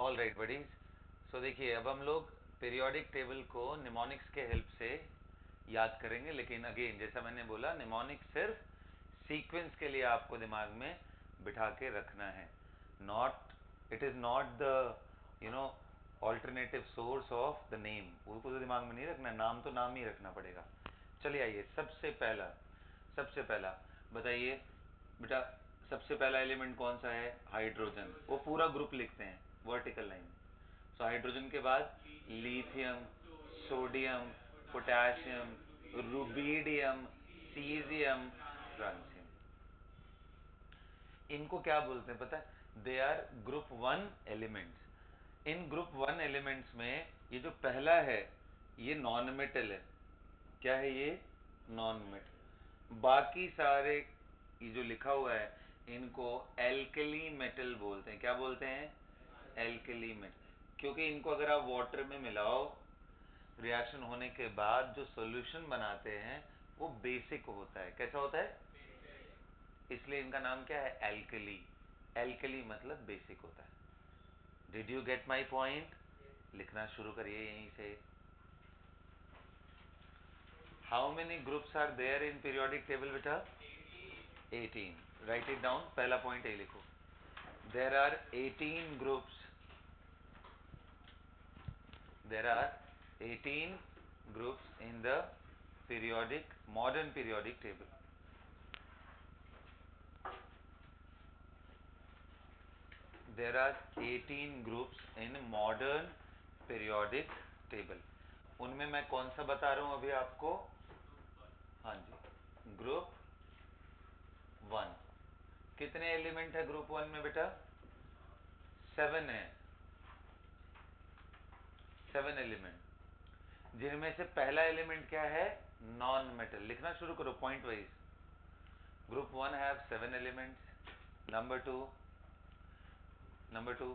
All right buddies. सो देखिए, अब हम लोग पीरियोडिक टेबल को निमोनिक्स के हेल्प से याद करेंगे, लेकिन अगेन जैसा मैंने बोला, निमोनिक्स सिर्फ सीक्वेंस के लिए आपको दिमाग में बिठा के रखना है, not it is not the you know alternative source of the name. उसको तो दिमाग में नहीं रखना, नाम तो नाम ही रखना पड़ेगा। चलिए आइए, सबसे पहला बताइए बेटा, सबसे पहला एलिमेंट कौन सा है? हाइड्रोजन। वो पूरा ग्रुप लिखते हैं वर्टिकल लाइन। सो हाइड्रोजन के बाद lithium, sodium, potassium, rubidium, caesium, francium. इनको क्या बोलते हैं पता है? They are group one elements. इन ग्रुप वन एलिमेंट्स में ये जो पहला है ये नॉन मेटल है। क्या है ये? Non metal. बाकी सारे ये जो लिखा हुआ है इनको एल्कली मेटल बोलते हैं। क्या बोलते हैं? Alkali metal. क्योंकि इनको अगर आप वाटर में मिलाओ, रिएक्शन होने के बाद जो सॉल्यूशन बनाते हैं वो बेसिक होता है। कैसा होता है? इसलिए इनका नाम क्या है? एल्कली। एल्कली मतलब बेसिक होता है। Did you get my point? लिखना शुरू करिए यहीं से। How many groups are there in periodic table बेटा? 18। Write it down. पहला पॉइंट ये लिखो, there are 18 groups. There are 18 groups in the modern periodic table. There are 18 groups in modern periodic table. उनमें मैं कौन सा बता रहा हूं अभी आपको? हाँ जी, ग्रुप वन। कितने एलिमेंट है ग्रुप वन में बेटा? 7 है। 7 एलिमेंट, जिनमें से पहला एलिमेंट क्या है? Non metal. लिखना शुरू करो point wise. Group one have 7 elements. Number two,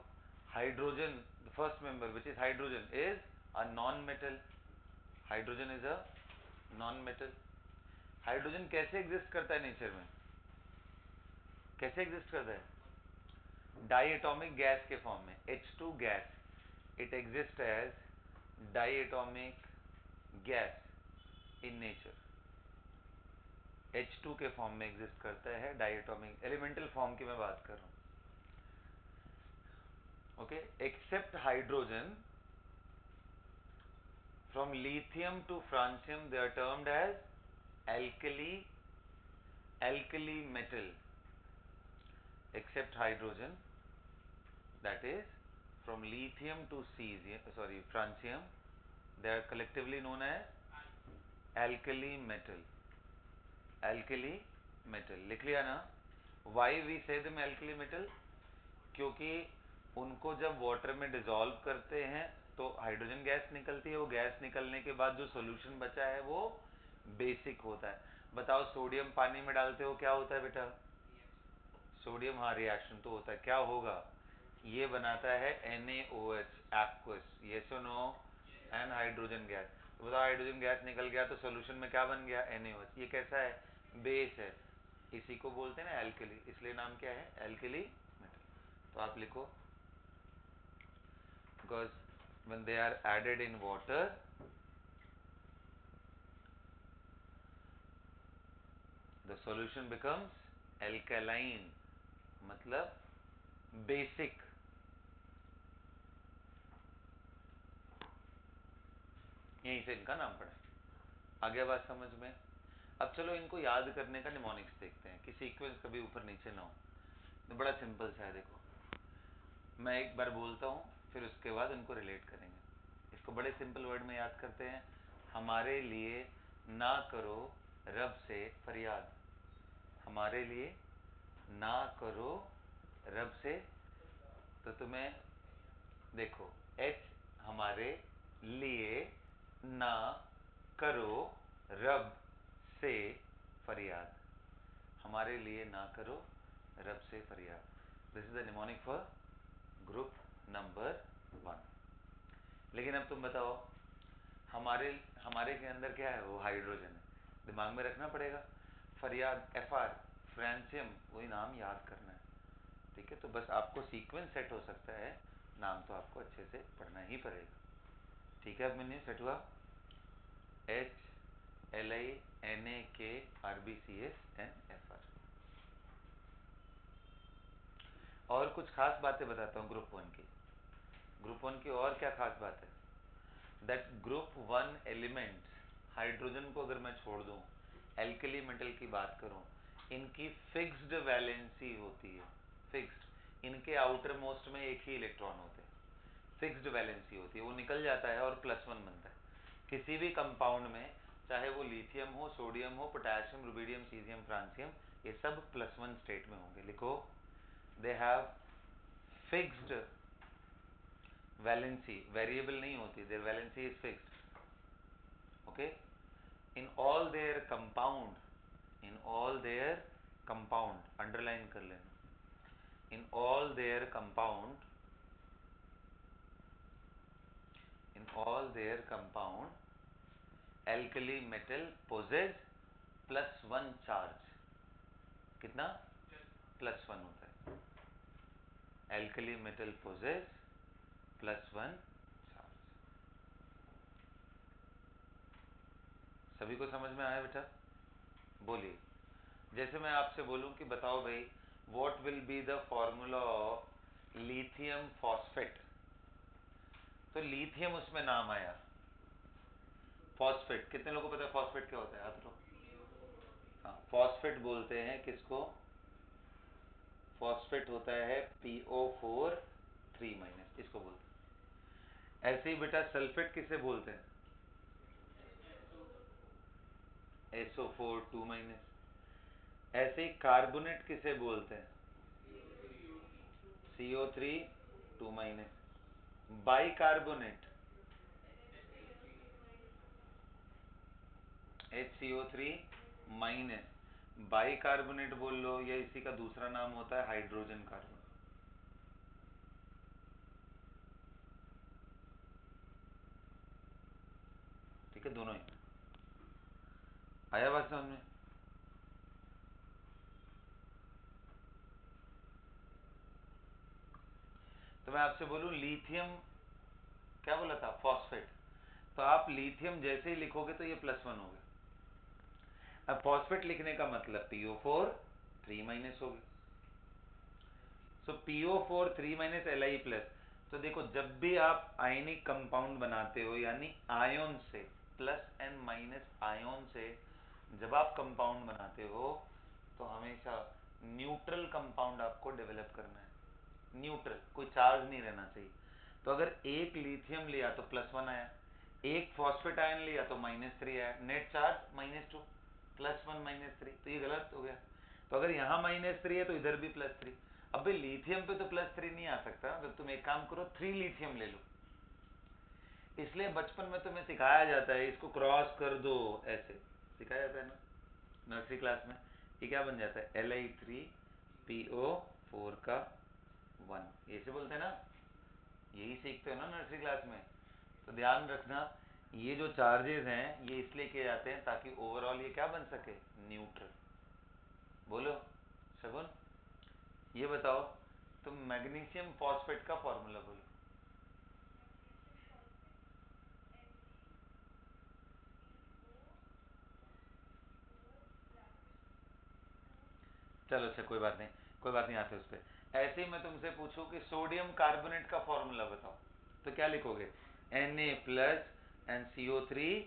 hydrogen, the first member which is hydrogen is a non-metal. Hydrogen is a non-metal. Hydrogen कैसे एग्जिस्ट करता है नेचर में? कैसे एग्जिस्ट करता है? डाइएटॉमिक गैस के फॉर्म में, H2 gas. It exist as diatomic gas in nature. H2 के फॉर्म में एग्जिस्ट करता है, डाइएटॉमिक एलिमेंटल फॉर्म की मैं बात कर रहा हूं। Okay, except hydrogen, from lithium to francium they are termed as alkali metal. Except hydrogen, that is from lithium to francium, they are collectively known as alkali metal. Alkali metal लिख लिया ना? Why we say them alkali metal? क्योंकि उनको जब water में dissolve करते हैं तो हाइड्रोजन गैस निकलती है। वो गैस निकलने के बाद जो सॉल्यूशन बचा है वो बेसिक होता है। बताओ, सोडियम पानी में डालते हो क्या होता है बेटा? सोडियम, हाँ, रिएक्शन तो होता है। क्या होगा? ये बनाता है NaOH, एक्वस। यस और नो? And hydrogen gas. तो बताओ, हाइड्रोजन गैस निकल गया तो सॉल्यूशन में क्या बन गया? NaOH। ये कैसा है? बेस है। इसी को बोलते हैं ना एल्कली, इसलिए नाम क्या है? Alkali metal. तो आप लिखो, because when they are added in water, the solution becomes alkaline, मतलब बेसिक। यहीं से इनका नाम पड़ा। आगे बात समझ में? अब चलो इनको याद करने का निमोनिक्स देखते हैं कि सीक्वेंस कभी ऊपर नीचे ना हो। तो बड़ा सिंपल सा है, देखो मैं एक बार बोलता हूँ फिर उसके बाद उनको रिलेट करेंगे। इसको बड़े सिंपल वर्ड में याद करते हैं। हमारे लिए ना करो रब से फरियाद। हमारे लिए ना करो रब से। तो तुम्हें देखो, H हमारे लिए ना करो रब से फरियाद। हमारे लिए ना करो रब से फरियाद। This is the mnemonic for group number 1। लेकिन अब तुम बताओ, हमारे हमारे के अंदर क्या है? वो हाइड्रोजन है। दिमाग में रखना पड़ेगा। फरियाद, FR, फ्रांसियम, वही नाम याद करना है। ठीक है, तो बस आपको सीक्वेंस सेट हो सकता है, नाम तो आपको अच्छे से पढ़ना ही पड़ेगा। ठीक है, अब मैंने सेट हुआ HLiNaKRbCsNFr। और कुछ खास बातें बताता हूँ ग्रुप 1 की। ग्रुप 1 की और क्या खास बात है, दैट ग्रुप 1 एलिमेंट्स, हाइड्रोजन को अगर मैं छोड़ दूं, एल्कली मेटल की बात करूं, इनकी फिक्स्ड वैलेंसी होती है। फिक्स्ड, इनके आउटर मोस्ट में एक ही इलेक्ट्रॉन होते हैं, फिक्स्ड वैलेंसी होती है, वो निकल जाता है और +1 बनता है। किसी भी कंपाउंड में, चाहे वो लिथियम हो, सोडियम हो, पोटेशियम, रुबिडियम, सीजियम, फ्रांसियम, ये सब +1 स्टेट में होंगे। लिखो, they have fixed valency, variable नहीं होती, their valency is fixed. Okay, in all their compound, in all their compound, underline कर लेना, in all their compound, in all their compound alkali metal possess +1 charge। कितना? +1 होता है। alkali metal possess +1 charge। सभी को समझ में आया बेटा? बोलिए। जैसे मैं आपसे बोलूं कि बताओ भाई, what will be the formula of lithium phosphate, तो लिथियम उसमें नाम आया। फॉस्फेट, कितने लोगों को पता है फॉस्फेट क्या होता है? हाथ उठाओ। हाँ, फॉस्फेट बोलते हैं किसको? फॉस्फेट होता है PO4 3- इसको बोलते हैं। ऐसे ही बेटा सल्फेट किसे बोलते हैं? SO4 2-। ऐसे ही कार्बोनेट किसे बोलते हैं? CO3 2-। Bicarbonate HCO3-। बाइकार्बोनेट बोल लो, या इसी का दूसरा नाम होता है हाइड्रोजन कार्बन। ठीक है, दोनों ही। आया बात समझ में? तो मैं आपसे बोलूं लिथियम, क्या बोला था? फॉस्फेट। तो आप लिथियम जैसे ही लिखोगे तो ये +1 हो गया। अब फॉस्फेट लिखने का मतलब PO4 3- हो गया। सो PO4 3- Li+। तो देखो, जब भी आप आयनिक कंपाउंड बनाते हो, यानी आयन से, प्लस एंड माइनस आयन से जब आप कंपाउंड बनाते हो, तो हमेशा न्यूट्रल कंपाउंड आपको डेवलप करना है। न्यूट्रल, कोई चार्ज नहीं रहना चाहिए। तो अगर एक लिथियम लिया तो +1 आया, एक फॉस्फेट आयन लिया तो -3 आया, नेट चार्ज -2, +1 -3, तो ये गलत हो गया। तो अगर यहाँ -3 है तो इधर भी +3। अब लिथियम पे तो +3 नहीं आ सकता, तो तुम एक काम करो, 3 लिथियम ले लो। इसलिए बचपन में तुम्हें सिखाया जाता है, इसको क्रॉस कर दो, ऐसे सिखाया जाता है ना नर्सरी क्लास में। ये क्या बन जाता है? Li3PO4 का 1, ऐसे बोलते हैं ना, यही सीखते हो ना नर्सरी क्लास में। तो ध्यान रखना, ये जो चार्जेस हैं ये इसलिए किए जाते हैं ताकि ओवरऑल ये क्या बन सके? न्यूट्रल। बोलो शगुन, ये बताओ, तुम मैग्नीशियम फॉस्फेट का फॉर्मूला बोलो। चलो अच्छा, कोई बात नहीं, कोई बात नहीं, आते उस पर। ऐसे ही मैं तुमसे पूछूं कि सोडियम कार्बोनेट का फॉर्मूला बताओ, तो क्या लिखोगे? Na+and CO3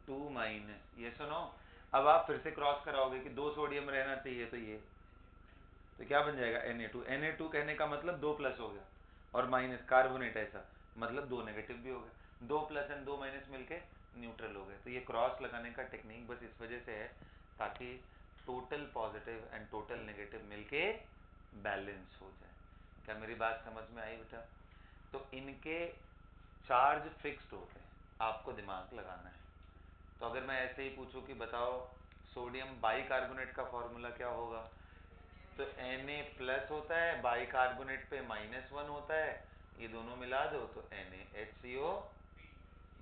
2-। ये सुनो, अब आप फिर से क्रॉस कराओगे कि 2 सोडियम रहना चाहिए, तो ये तो क्या बन जाएगा? Na2 कहने का मतलब 2 प्लस हो गया, और माइनस कार्बोनेट, ऐसा मतलब 2 नेगेटिव भी हो गया। 2 प्लस एंड 2 माइनस मिलके न्यूट्रल हो गए। तो ये क्रॉस लगाने का टेक्निक बस इस वजह से है ताकि total positive and total negative मिलके बैलेंस हो जाए। क्या मेरी बात समझ में आई बेटा? तो इनके चार्ज फिक्स्ड होते हैं, आपको दिमाग लगाना है। तो अगर मैं ऐसे ही पूछूं कि बताओ सोडियम बाइकार्बोनेट का फॉर्मूला क्या होगा, तो Na+ होता है, बाइकार्बोनेट पे -1 होता है, ये दोनों मिला दो तो NaHCO,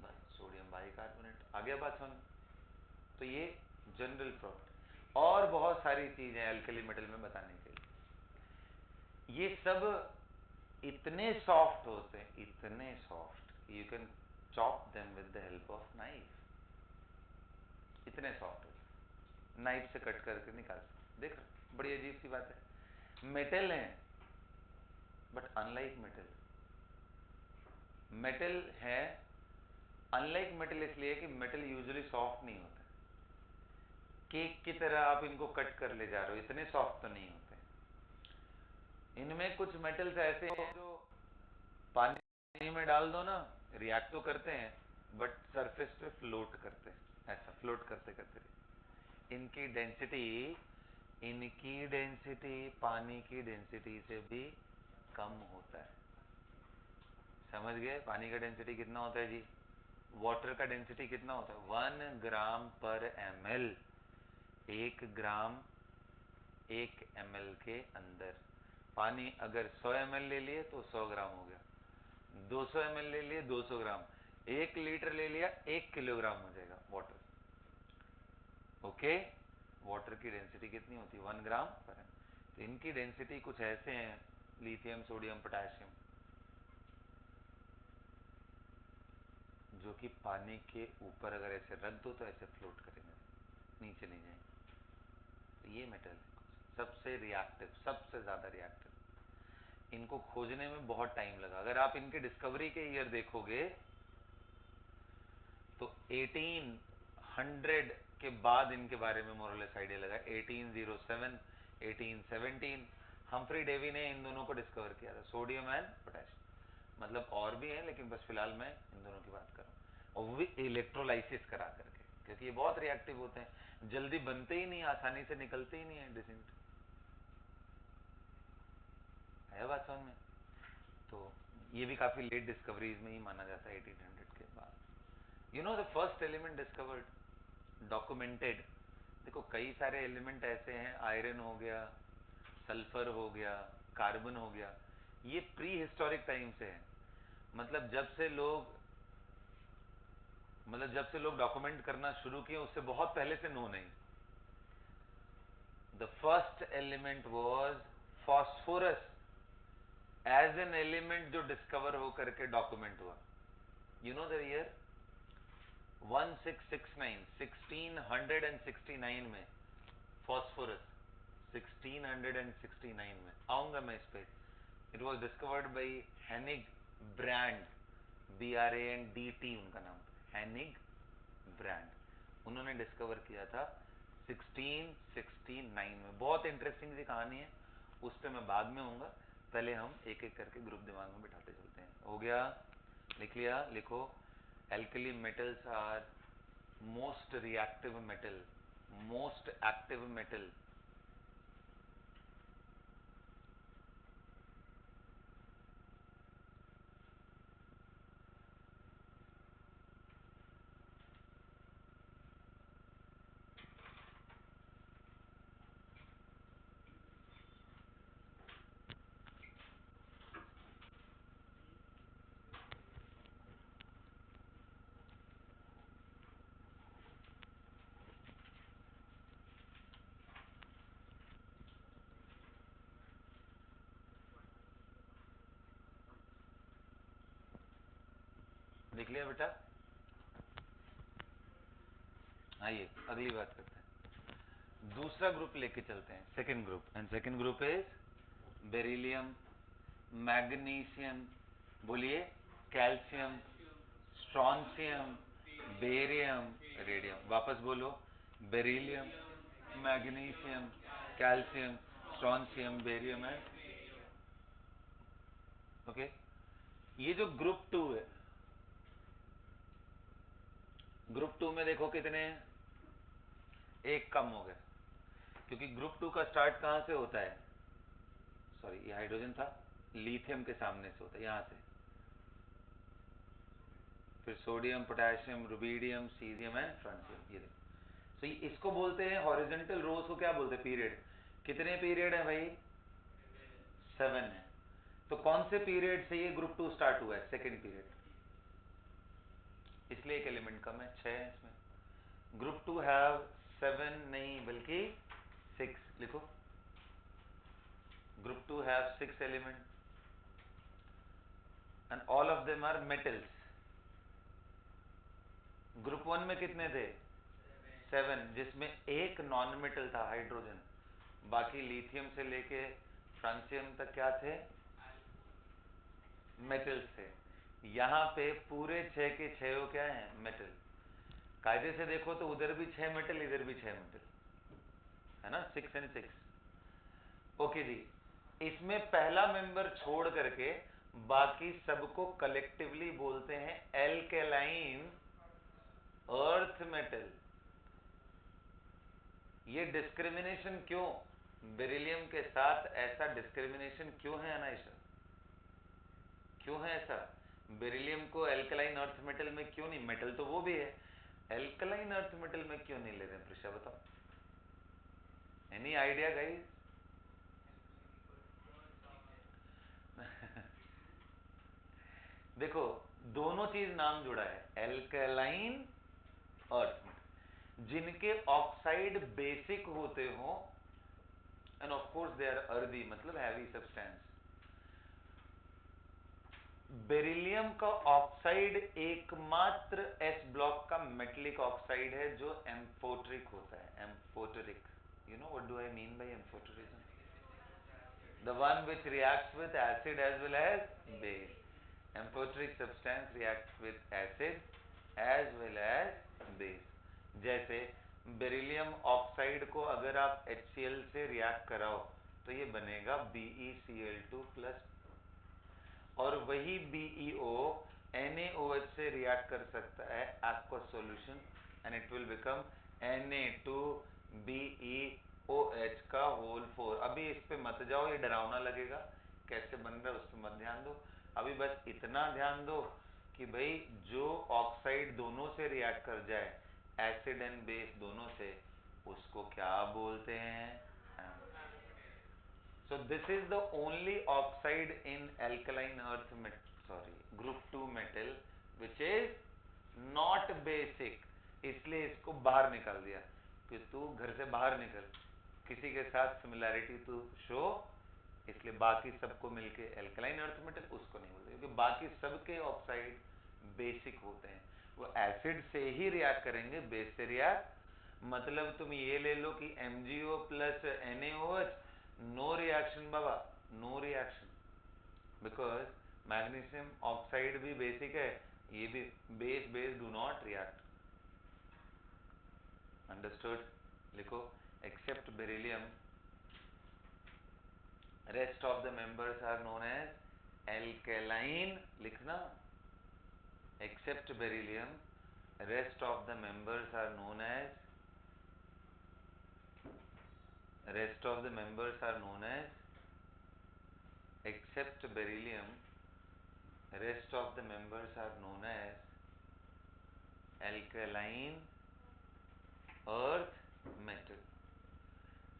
बस सोडियम बाइकार्बोनेट। आ गया बात समझ? तो ये जनरल प्रॉपर्टी, और बहुत सारी चीजें अल्कली मेटल में बताने के लिए। ये सब इतने सॉफ्ट होते हैं, इतने soft, you can chop them with the help of knife. इतने सॉफ्ट होते हैं, नाइफ से कट करके निकाल सकते। देख रहे, बड़ी अजीब सी बात है। मेटल है, बट अनलाइक मेटल, मेटल है अनलाइक मेटल इसलिए कि मेटल यूजुअली सॉफ्ट नहीं होता। केक की तरह आप इनको कट कर ले जा रहे हो, इतने सॉफ्ट तो नहीं होते। इनमें कुछ मेटल्स ऐसे हैं जो पानी में डाल दो ना, रिएक्ट तो करते हैं, बट सरफेस पे फ्लोट करते हैं, ऐसा फ्लोट करते करते इनकी डेंसिटी, इनकी डेंसिटी पानी की डेंसिटी से भी कम होता है। समझ गए? पानी का डेंसिटी कितना होता है जी? वाटर का डेंसिटी कितना होता है? 1 ग्राम/ml। 1 ग्राम 1 ml के अंदर। पानी अगर 100 ml ले लिए तो 100 ग्राम हो गया, 200 ml ले लिए 200 ग्राम, 1 लीटर ले लिया 1 किलोग्राम हो जाएगा वाटर। ओके, वाटर की डेंसिटी कितनी होती है? 1 ग्राम/ml। तो इनकी डेंसिटी कुछ ऐसे हैं, लिथियम, सोडियम, पोटेशियम, जो कि पानी के ऊपर अगर ऐसे रख दो तो ऐसे फ्लोट करेंगे, नीचे नहीं जाएंगे। तो ये मेटल है सबसे रिएक्टिव, सबसे ज्यादा रिएक्टिव। इनको खोजने में बहुत टाइम लगा। अगर आप इनके डिस्कवरी के ईयर देखोगे तो 1800 के बाद इनके बारे में मोरलेस आइडिया लगा। 1807, 1817 हम्फ्री डेवी ने इन दोनों को डिस्कवर किया था, सोडियम एंड पोटेशियम। मतलब और भी हैं, लेकिन बस फिलहाल मैं इन दोनों की बात कर रहा हूँ। और वो भी इलेक्ट्रोलाइसिस करा करके, क्योंकि ये बहुत रिएक्टिव होते हैं, जल्दी बनते ही नहीं, आसानी से निकलते ही नहीं है डिसिंट। है बात समझ में? तो ये भी काफी लेट डिस्कवरीज में ही माना जाता है, 1800 के बाद। You know the first element discovered, documented. देखो कई सारे एलिमेंट ऐसे हैं, आयरन हो गया, सल्फर हो गया, कार्बन हो गया, ये प्री हिस्टोरिक टाइम से है। मतलब जब से लोग डॉक्यूमेंट करना शुरू किए उससे बहुत पहले से नो नहीं। The first element was phosphorus as an element, जो डिस्कवर हो करके डॉक्यूमेंट हुआ। यू नो द ईयर 1669, 1669 में फॉस्फोरस, 1669 में आऊंगा मैं इस पे। It was discovered by Hennig Brand, BRANDT उनका नाम, हैनिग ब्रांड। उन्होंने डिस्कवर किया था 1669 में। बहुत इंटरेस्टिंग सी कहानी है, उस पर मैं बाद में आऊंगा। पहले हम एक एक करके ग्रुप दिमाग में बिठाते चलते हैं। हो गया? लिख लिया? लिखो। Alkali metals are most reactive metal, most active metal. लिख लिया बेटा? आइए अगली बात करते हैं। दूसरा ग्रुप लेके चलते हैं, second group. And second group is beryllium, magnesium, बोलिए, कैल्शियम, स्ट्रॉन्शियम, बेरियम, रेडियम। वापस बोलो, beryllium, magnesium, calcium, strontium, barium है। ओके, ये जो ग्रुप टू है, ग्रुप टू में देखो कितने हैं? एक कम हो गया, क्योंकि ग्रुप टू का स्टार्ट कहां से होता है? सॉरी, ये हाइड्रोजन था, लिथियम के सामने से होता है, यहां से। फिर sodium, potassium, rubidium, caesium and francium. ये देखो, तो इसको बोलते हैं हॉरिजॉन्टल रोज को क्या बोलते हैं? पीरियड। कितने पीरियड है भाई? 7 है। तो कौन से पीरियड से ये ग्रुप टू स्टार्ट हुआ है? सेकेंड पीरियड, इसलिए एक एलिमेंट कम है, 6 है इसमें। ग्रुप टू हैव 7 नहीं बल्कि 6। लिखो, group two have 6 element. And all of them are metals. Group 1 में कितने थे? 7, जिसमें एक नॉन मेटल था, हाइड्रोजन। बाकी लिथियम से लेके फ्रांसियम तक क्या थे? मेटल्स थे। यहां पे पूरे 6 के 6 क्या है? मेटल। कायदे से देखो तो उधर भी 6 मेटल, इधर भी 6 मेटल, है ना, 6 एंड 6। ओके जी। इसमें पहला मेंबर छोड़ करके बाकी सबको कलेक्टिवली बोलते हैं एल्केलाइन अर्थ मेटल। ये डिस्क्रिमिनेशन क्यों? बेरिलियम के साथ ऐसा डिस्क्रिमिनेशन क्यों है अनायशा? क्यों है ऐसा? बेरिलियम को एल्कलाइन अर्थ मेटल में क्यों नहीं? मेटल तो वो भी है, एल्कलाइन अर्थ मेटल में क्यों नहीं ले रहे हैं प्रिशा, बताओ। Any idea guys? देखो, दोनों चीज नाम जुड़ा है, एल्कलाइन अर्थ मेटल, जिनके ऑक्साइड बेसिक होते हो, and of course they are earthy, मतलब हैवी सब्सटेंस। बेरिलियम का ऑक्साइड एकमात्र एस ब्लॉक का मेटलिक ऑक्साइड है जो एम्फोटरिक होता है। Amphoteric, you know what do I mean by amphoterism? The one which reacts with acid as well as base. Amphoteric substance reacts with acid as well as base. जैसे beryllium oxide को अगर आप HCl से react कराओ तो ये बनेगा BeCl2 plus, और वही BeO NaOH से रिएक्ट कर सकता है aqueous solution and it will become Na2BeOH का होल 4। अभी इस पे मत जाओ, ये डरावना लगेगा, कैसे बन रहा है उस पर मत ध्यान दो। अभी बस इतना ध्यान दो कि भाई जो ऑक्साइड दोनों से रिएक्ट कर जाए, एसिड एंड बेस दोनों से, उसको क्या बोलते हैं? So this is the only oxide in alkaline earth group 2 metal which is not basic, इसलिए इसको बाहर निकाल दिया कि तू घर से बाहर निकल, किसी के साथ सिमिलैरिटी तू शो, इसलिए बाकी सबको मिलके एल्कलाइन अर्थ मेटल, उसको नहीं बोलते क्योंकि बाकी सबके ऑक्साइड बेसिक होते हैं। वो एसिड से ही रिएक्ट करेंगे, बेस से रिएक्ट, मतलब तुम ये ले लो कि MgO plus NaOH, no reaction बाबा, no reaction, because magnesium oxide भी बेसिक है, ये भी base base do not react. Understood? लिखो, except beryllium rest of the members are known as alkaline, लिखना, except beryllium rest of the members are known as, rest of the members are known as, except beryllium, rest of the members are known as alkaline earth metal.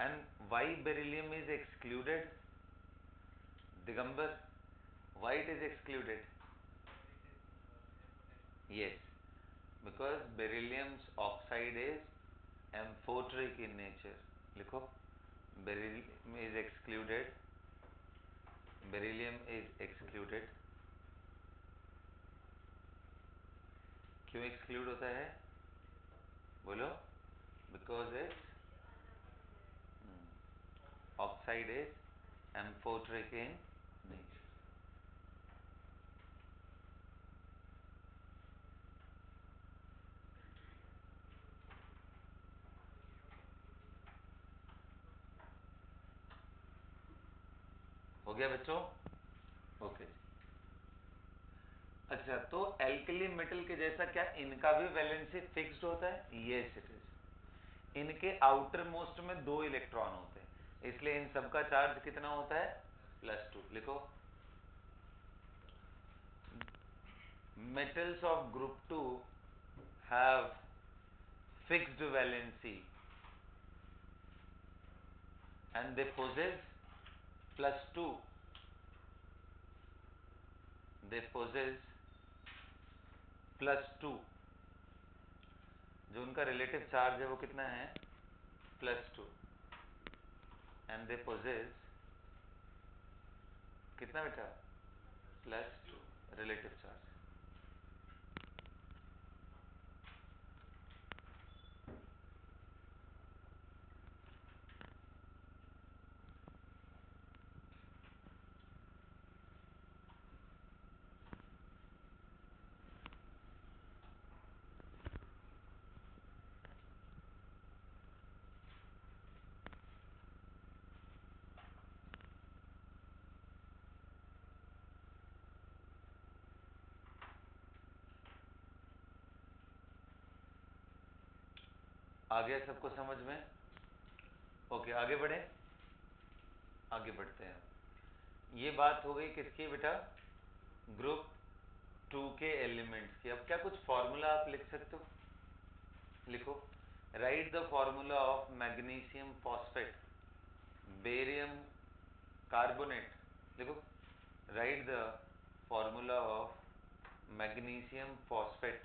And why beryllium is excluded? Digambar, why it is excluded? Yes, because beryllium's oxide is amphoteric in nature. लिखो, beryllium is excluded, beryllium is excluded। क्यों exclude होता है? बोलो। Because it's oxide is amphoteric in nature. हो गया बच्चों? Okay. अच्छा, तो एल्कली मेटल के जैसा क्या इनका भी वैलेंसी फिक्स्ड होता है? Yes it is. इनके आउटर मोस्ट में 2 इलेक्ट्रॉन होते हैं, इसलिए इन सबका चार्ज कितना होता है? +2। लिखो, metals of group 2 have fixed valency and they possess +2, they possess +2, जो उनका रिलेटिव चार्ज है वो कितना है? +2, एंड दे पोजेस कितना बेटा? +2। Relative charge. आ गया सबको समझ में? ओके, आगे बढ़े, आगे बढ़ते हैं। ये बात हो गई किसकी बेटा? ग्रुप 2 के एलिमेंट्स की। अब क्या कुछ फॉर्मूला आप लिख सकते हो? लिखो, write the formula of magnesium phosphate barium carbonate. लिखो, write the formula of magnesium phosphate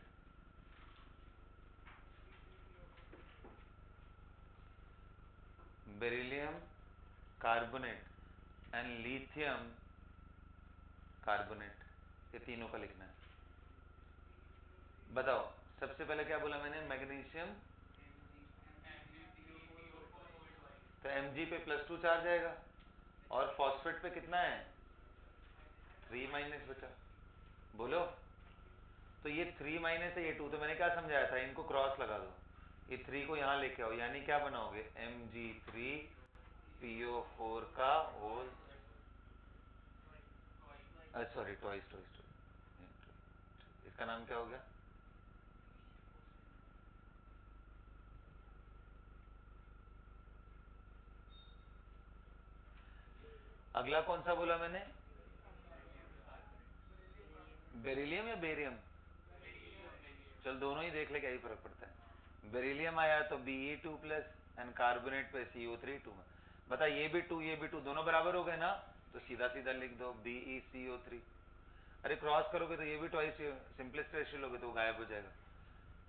beryllium carbonate and lithium carbonate. ये तीनों का लिखना है। बताओ, सबसे पहले क्या बोला मैंने? मैग्नीशियम, तो Mg पे +2 चार्ज आएगा, और फॉस्फेट पे कितना है? 3 माइनस बचा। बोलो, तो ये 3 माइनस है, ये 2, तो मैंने क्या समझाया था? इनको क्रॉस लगा दो, ये 3 को यहाँ लेके आओ, यानी क्या बनाओगे? Mg3PO4 का होल, सॉरी ट्वाइस, इसका नाम क्या हो गया? अगला कौन सा बोला मैंने? बेरिलियम या बेरियम? चल दोनों ही देख ले, क्या ही फर्क पड़ता है। बेरिलियम आया तो Be2 प्लस, एंड कार्बोनेट पे CO3 2 में। बता, ये भी 2 ये भी 2 दोनों बराबर हो गए ना, तो सीधा सीधा लिख दो BeCO3। अरे क्रॉस करोगे तो ये भी ट्वाइस, सिंपलेस्ट रेशियो लोगे तो गायब हो जाएगा।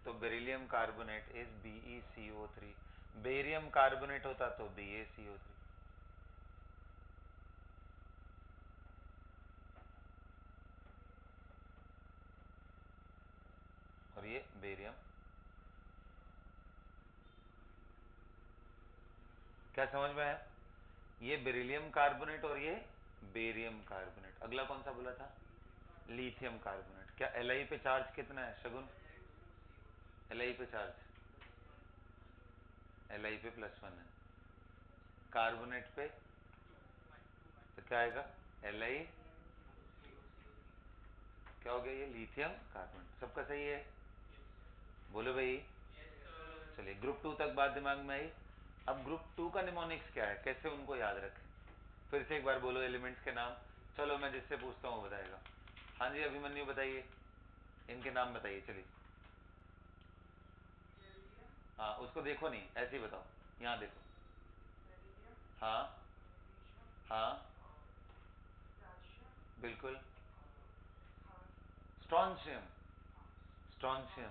तो beryllium carbonate is BeCO3, barium carbonate होता तो BaCO3। और ये बेरियम, क्या समझ में आया? ये बेरिलियम कार्बोनेट और ये बेरियम कार्बोनेट। अगला कौन सा बोला था? Lithium carbonate. क्या Li पे चार्ज कितना है शगुन? Li पे चार्ज, Li पे +1 है, कार्बोनेट पे तो क्या आएगा? Li, क्या हो गया? ये लिथियम कार्बोनेट। सबका सही है? बोलो भाई। चलिए, ग्रुप 2 तक बात दिमाग में आई। अब ग्रुप 2 का निमोनिक्स क्या है, कैसे उनको याद रखें? फिर से एक बार बोलो एलिमेंट्स के नाम। चलो मैं जिससे पूछता हूँ वो बताएगा। हाँ जी अभिमन्यु बताइए, इनके नाम बताइए। चलिए, हाँ उसको देखो नहीं, ऐसे ही बताओ, यहाँ देखो। हाँ, हाँ, बिल्कुल। स्ट्रॉन्शियम, स्ट्रॉन्शियम,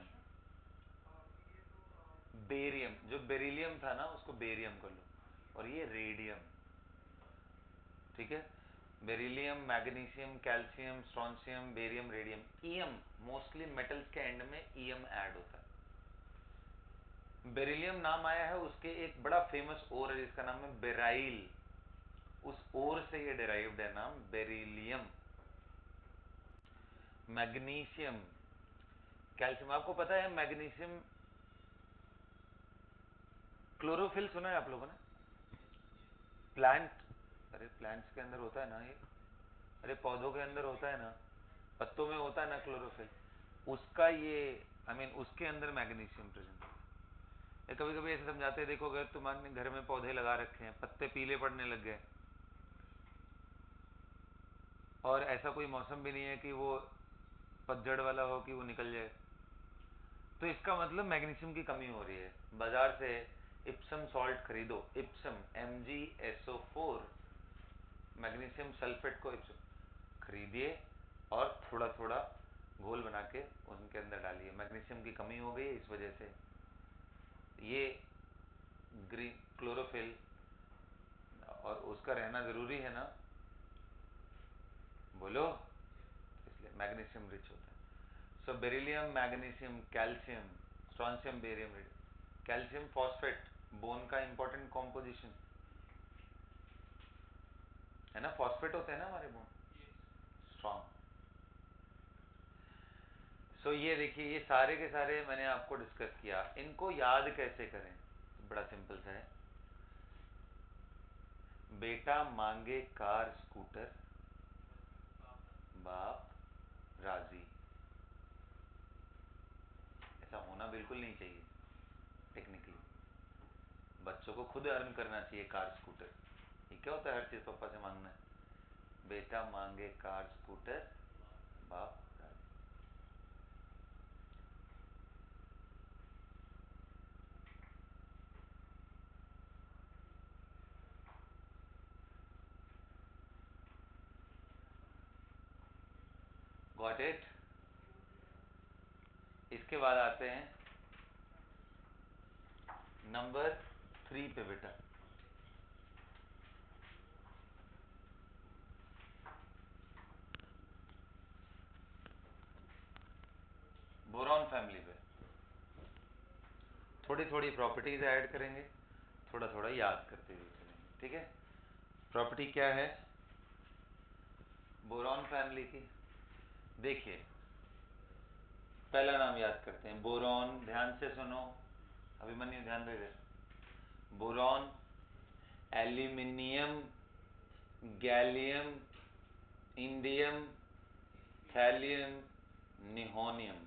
बेरियम, जो बेरिलियम था ना उसको बेरियम कर लो, और ये रेडियम। ठीक है, beryllium, magnesium, calcium, strontium, barium, radium. EM, mostly metals के एंड में ईएम ऐड होता है। बेरिलियम नाम आया है उसके एक बड़ा फेमस ओर है जिसका नाम है बेराइल, उस ओर से ये डिराइव्ड है नाम बेरिलियम। Magnesium, calcium. आपको पता है मैग्नीशियम, क्लोरोफिल सुना है आप लोगों ने? प्लांट, अरे प्लांट्स के अंदर होता है ना ये, अरे पौधों के अंदर होता है ना, पत्तों में होता है ना क्लोरोफिल, उसका ये उसके अंदर मैग्नीशियम प्रेजेंट है। कभी कभी ऐसे समझाते हैं, देखो अगर तुम्हारे घर में पौधे लगा रखे हैं, पत्ते पीले पड़ने लग गए, और ऐसा कोई मौसम भी नहीं है कि वो पतझड़ वाला हो कि वो निकल जाए, तो इसका मतलब मैग्नीशियम की कमी हो रही है। बाजार से इप्सम सॉल्ट खरीदो, इप्सम MgSO4, मैग्नीशियम सल्फेट को इप्सम खरीदिए, और थोड़ा थोड़ा घोल बना के उनके अंदर डालिए। मैग्नीशियम की कमी हो गई इस वजह से ये ग्रीन क्लोरोफिल, और उसका रहना जरूरी है ना, बोलो। इसलिए मैग्नीशियम रिच होता है। So beryllium, magnesium, calcium, strontium, barium, calcium phosphate bone का इंपॉर्टेंट कॉम्पोजिशन है ना, फॉस्फेट होते हैं ना हमारे बोन, स्ट्रॉन्ग। सो ये देखिए, ये सारे के सारे मैंने आपको डिस्कस किया। इनको याद कैसे करें? बड़ा सिंपल सा है। बेटा मांगे कार स्कूटर, बाप राजी। ऐसा होना बिल्कुल नहीं चाहिए। टेक्निकली बच्चों को खुद अर्न करना चाहिए कार स्कूटर। ये क्या होता है हर चीज पापा से मांगना है? बेटा मांगे कार स्कूटर, बाप राजी। Got it? इसके बाद आते हैं नंबर 3 पे बेटा। बोरॉन फैमिली पे थोड़ी थोड़ी प्रॉपर्टीज ऐड करेंगे, थोड़ा थोड़ा याद करते हुए चलेंगे, ठीक है? प्रॉपर्टी क्या है बोरॉन फैमिली की? देखिए, पहला नाम याद करते हैं बोरॉन। ध्यान से सुनो, अभिमन्यु ध्यान दे दे। Boron, aluminium, gallium, indium, thallium, nihonium.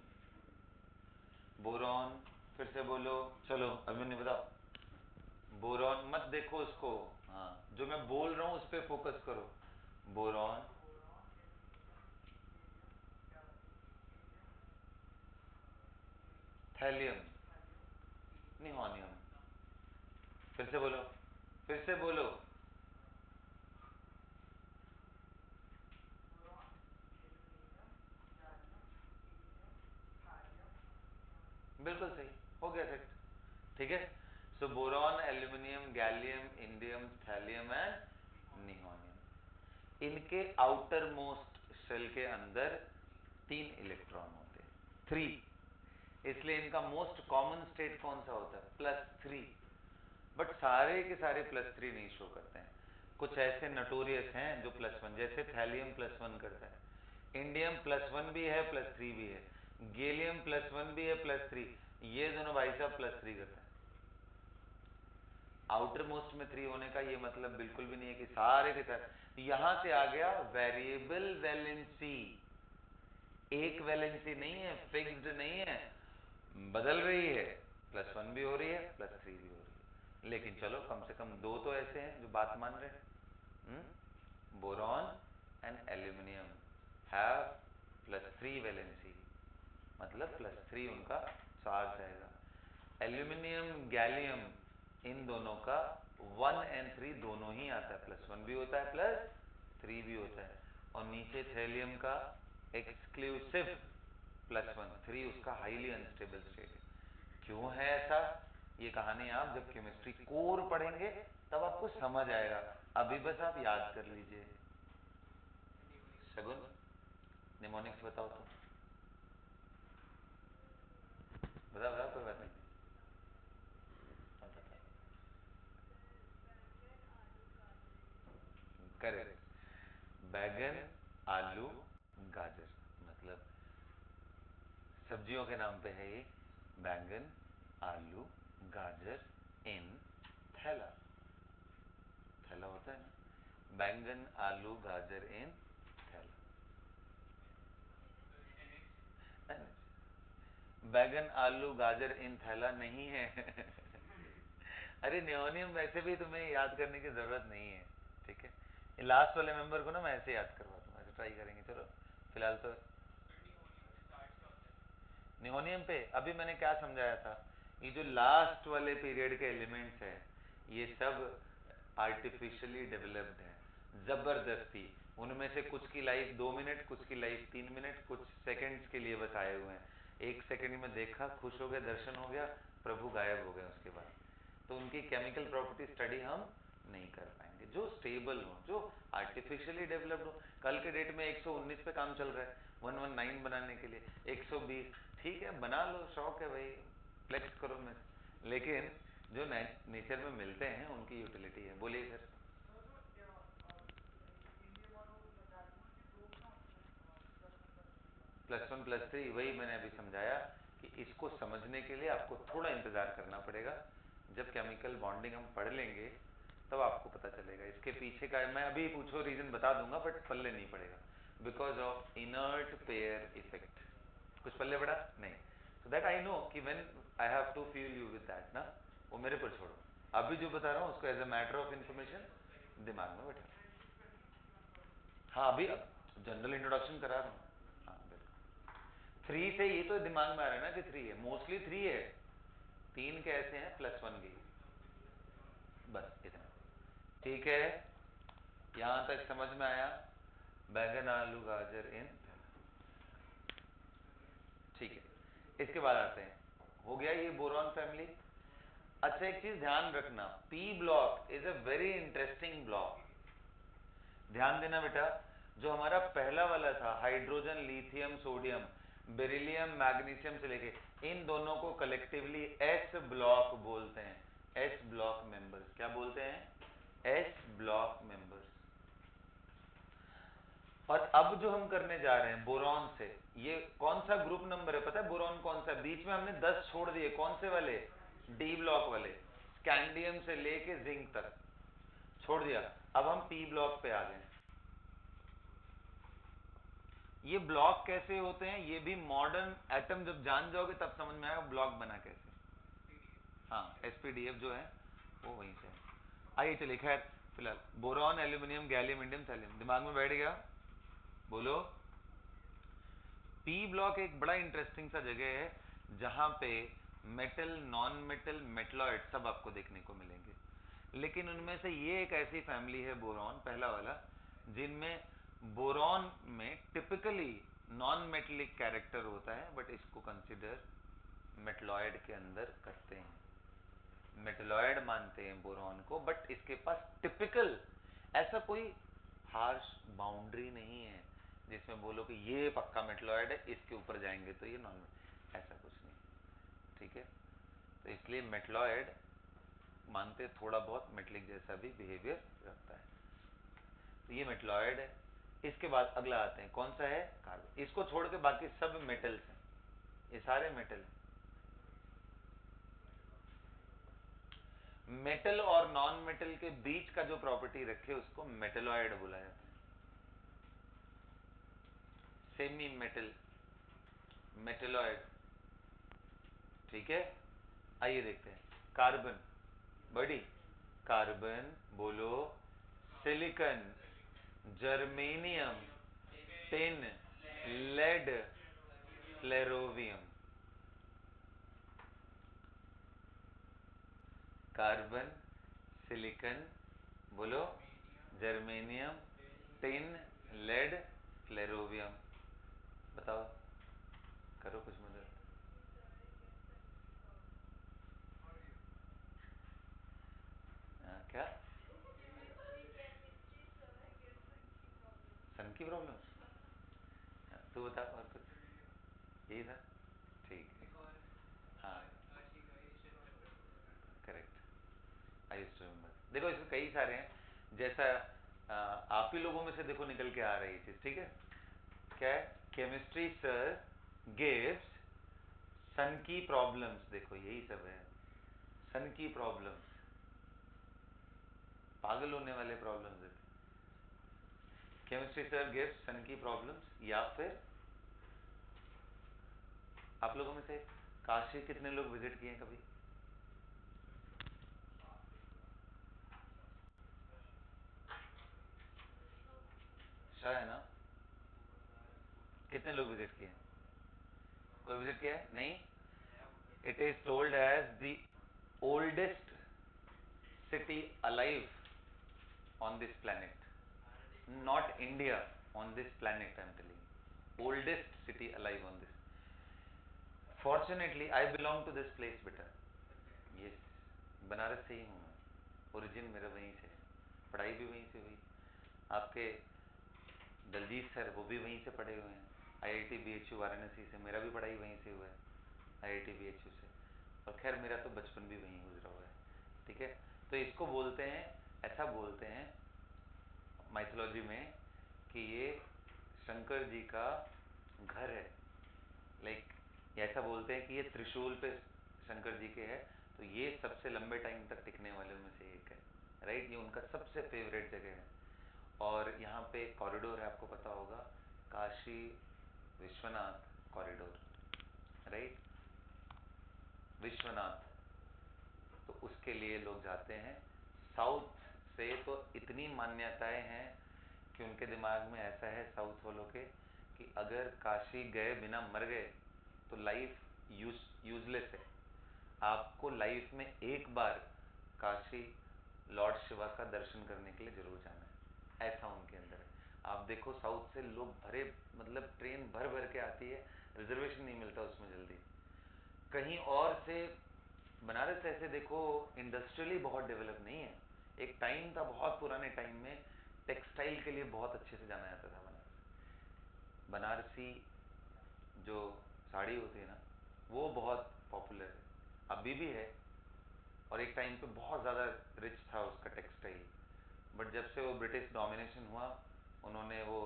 Boron, फिर से बोलो। चलो अभिमन्यु बताओ। बोरॉन मत देखो उसको, हाँ जो मैं बोल रहा हूं उस पर फोकस करो। Boron, thallium, nihonium. फिर से बोलो, फिर से बोलो। बिल्कुल सही, हो गया सेट, ठीक है? So boron, aluminium, gallium, indium, thallium and nihonium. इनके आउटर मोस्ट शेल के अंदर 3 इलेक्ट्रॉन होते हैं, 3। इसलिए इनका मोस्ट कॉमन स्टेट कौन सा होता है? +3। बट सारे के सारे +3 नहीं शो करते हैं। कुछ ऐसे नटोरियस हैं जो +1, जैसे थैलियम +1 करता है, इंडियम +1 भी है, +3 भी है, गैलियम +1 भी है, +3। ये दोनों भाई साहब +3 करते हैं। आउटर मोस्ट में 3 होने का ये मतलब बिल्कुल भी नहीं है कि सारे के सारे। यहां से आ गया वेरिएबल वैलेंसी। एक वैलेंसी नहीं है, फिक्स्ड नहीं है, बदल रही है। +1 भी हो रही है, +3 भी हो रही है। लेकिन चलो कम से कम 2 तो ऐसे हैं जो बात मान रहे हैं। Boron and aluminium have +3 valency, मतलब +3 उनका चार्ज आएगा। एल्यूमिनियम, गैलियम, इन दोनों का 1 एंड 3 दोनों ही आता है, +1 भी होता है, +3 भी होता है। और नीचे थैलियम का एक्सक्लूसिव +1, 3 उसका हाईली अनस्टेबल स्टेट है। क्यों है ऐसा? ये कहानी आप जब केमिस्ट्री कोर पढ़ेंगे तब आपको समझ आएगा। अभी बस आप याद कर लीजिए। शगुन, निमोनिक्स बताओ तो। बता बता, कोई बात नहीं। अब बता। करेक्ट, बैगन, आलू, गाजर, मतलब सब्जियों के नाम पे है ये। बैंगन, आलू, गाजर इन थैला। थैला होता है ना, बैंगन, आलू, गाजर इन थैला। बैगन, आलू, गाजर इन थैला नहीं है। अरे नियोनियम वैसे भी तुम्हें याद करने की जरूरत नहीं है, ठीक है? लास्ट वाले मेंबर को ना मैं ऐसे याद करवा दूंगा, ऐसे ट्राई करेंगे। चलो फिलहाल तो नियोनियम पे अभी मैंने क्या समझाया था, ये जो लास्ट वाले पीरियड के एलिमेंट्स हैं ये सब आर्टिफिशियली डेवलप्ड हैं, जबरदस्ती। उनमें से कुछ की लाइफ 2 मिनट, कुछ की लाइफ 3 मिनट, कुछ सेकंड्स के लिए बस आए हुए हैं। 1 सेकंड में देखा, खुश हो गए, दर्शन हो गया, प्रभु गायब हो गए उसके बाद। तो उनकी केमिकल प्रॉपर्टी स्टडी हम नहीं कर पाएंगे। जो स्टेबल हो, जो आर्टिफिशियली डेवलप्ड हो। कल के डेट में 119 पे काम चल रहा है 119 बनाने के लिए, 120, ठीक है बना लो, शौक है भाई, फ्लेक्स करो में, लेकिन जो नेचर में मिलते हैं उनकी यूटिलिटी है। बोलिए सर। +1 +3, वही मैंने अभी समझाया कि इसको समझने के लिए आपको थोड़ा इंतजार करना पड़ेगा। जब केमिकल बॉन्डिंग हम पढ़ लेंगे तब आपको पता चलेगा इसके पीछे का। मैं अभी पूछो रीजन बता दूंगा बट पल्ले नहीं पड़ेगा, because of inert pair effect. कुछ पल्ले पड़ा नहीं, सो दैट आई नो कि when I have to feel you with that ना, वो मेरे पर छोड़ो। अभी जो बता रहा हूँ उसको as a matter of information दिमाग में बैठा। हाँ अभी जनरल इंट्रोडक्शन करा रहा हूँ। हाँ बिल्कुल, 3 से ये तो दिमाग में आ रहा है ना कि 3 है, मोस्टली 3 है। 3 कैसे हैं, +1 की, बस इतना, ठीक है। यहां तक समझ में आया? बैंगन आलू गाजर इन, ठीक है। इसके बाद आते हैं, हो गया ये बोरॉन फैमिली। अच्छा एक चीज ध्यान रखना, P block is a very interesting block. ध्यान देना बेटा, जो हमारा पहला वाला था hydrogen lithium sodium beryllium magnesium से लेके, इन दोनों को कलेक्टिवली एस ब्लॉक बोलते हैं। एस ब्लॉक मेंबर्स, क्या बोलते हैं? S block members. और अब जो हम करने जा रहे हैं बोरॉन से, ये कौन सा ग्रुप नंबर है पता है? बोरॉन कौन सा? बीच में हमने 10 छोड़ दिए, कौन से वाले? डी ब्लॉक वाले, स्कैंडियम से लेके जिंक तक छोड़ दिया। अब हम पी ब्लॉक पे आ गए। ये ब्लॉक कैसे होते हैं, ये भी मॉडर्न एटम जब जान जाओगे तब समझ में आएगा ब्लॉक बना कैसे। हाँ एसपीडीएफ जो है वो वहीं से है। आइए चलिए, खैर फिलहाल boron aluminium gallium indium thallium दिमाग में बैठ गया? बोलो। पी ब्लॉक एक बड़ा इंटरेस्टिंग सा जगह है जहां पे मेटल, नॉन मेटल, मेटलॉइड सब आपको देखने को मिलेंगे। लेकिन उनमें से ये एक ऐसी फैमिली है बोरॉन, पहला वाला, जिनमें बोरॉन में टिपिकली नॉन मेटलिक कैरेक्टर होता है, बट इसको कंसिडर मेटलॉइड के अंदर करते हैं। मेटलॉइड मानते हैं बोरॉन को, बट इसके पास टिपिकल ऐसा कोई हार्श बाउंड्री नहीं है जिसमें बोलो कि ये पक्का मेटलॉइड है, इसके ऊपर जाएंगे तो ये नॉन, ऐसा कुछ नहीं, ठीक है। तो इसलिए मेटलॉइड मानते थोड़ा बहुत मेटलिक जैसा भी बिहेवियर रखता है। तो ये मेटलॉइड है। इसके बाद अगला आते हैं, कौन सा है? कार्बन। इसको छोड़ के बाकी सब मेटल्स हैं, ये सारे मेटल हैं। मेटल और नॉन मेटल के बीच का जो प्रॉपर्टी रखे उसको मेटलॉइड बोला जाता है। सेमी मेटल, मेटलॉइड, ठीक है। आइए देखते हैं कार्बन, बड़ी कार्बन, बोलो। Silicon, germanium, tin, lead, flerovium. Carbon, silicon, बोलो, जर्मेनियम, टिन, लेड, फ्लेरोवियम। बताओ, करो कुछ मदद। क्या? सन की प्रॉब्लम? तू बता और कुछ, यही था, ठीक है। हाँ correct, I used to remember. देखो इसमें कई सारे हैं, जैसा आप ही लोगों में से देखो निकल के आ रही है चीज, ठीक है। क्या है? केमिस्ट्री सर गिव्स सन की प्रॉब्लम्स, देखो यही सब है, सन की प्रॉब्लम्स, पागल होने वाले प्रॉब्लम्स देते। केमिस्ट्री सर गिव्स सन की प्रॉब्लम्स, या फिर आप लोगों में से काशी कितने लोग विजिट किए हैं कभी? शायद है ना, कितने लोग विजिट किए हैं? कोई विजिट किया है? नहीं। It is told as the oldest city alive on this planet, not India, on this planet I'm telling you, oldest city alive on this. Fortunately I belong to this place beta, yes, Banaras से ही हूँ मैं, origin मेरा वहीं से है। पढ़ाई भी वहीं से हुई। आपके दलजीत सर वो भी वहीं से पढ़े हुए हैं, आईआईटी बीएचयू वाराणसी से, मेरा भी पढ़ाई वहीं से हुआ है, आईआईटी बीएचयू से। और खैर मेरा तो बचपन भी वहीं गुजरा हुआ है, ठीक है। तो इसको बोलते हैं, ऐसा बोलते हैं माइथोलॉजी में कि ये शंकर जी का घर है, लाइक ऐसा बोलते हैं कि ये त्रिशूल पे शंकर जी के है, तो ये सबसे लंबे टाइम तक टिकने वाले में से एक है, राइट। ये उनका सबसे फेवरेट जगह है। और यहाँ पे कॉरिडोर है, आपको पता होगा, काशी विश्वनाथ कॉरिडोर, राइट, विश्वनाथ। तो उसके लिए लोग जाते हैं साउथ से। तो इतनी मान्यताएं हैं कि उनके दिमाग में ऐसा है साउथ वालों के कि अगर काशी गए बिना मर गए तो लाइफ यूजलेस है। आपको लाइफ में एक बार काशी लॉर्ड शिवा का दर्शन करने के लिए जरूर जाना है, ऐसा उनके अंदर है। आप देखो साउथ से लोग भरे, मतलब ट्रेन भर भर के आती है, रिजर्वेशन नहीं मिलता उसमें जल्दी। कहीं और से बनारस ऐसे देखो इंडस्ट्रियली बहुत डेवलप नहीं है। एक टाइम था, बहुत पुराने टाइम में टेक्सटाइल के लिए बहुत अच्छे से जाना जाता था बनारस। बनारसी जो साड़ी होती है ना, वो बहुत पॉपुलर है, अभी भी है। और एक टाइम पे बहुत ज़्यादा रिच था उसका टेक्सटाइल। बट जब से वो ब्रिटिश डोमिनेशन हुआ, उन्होंने वो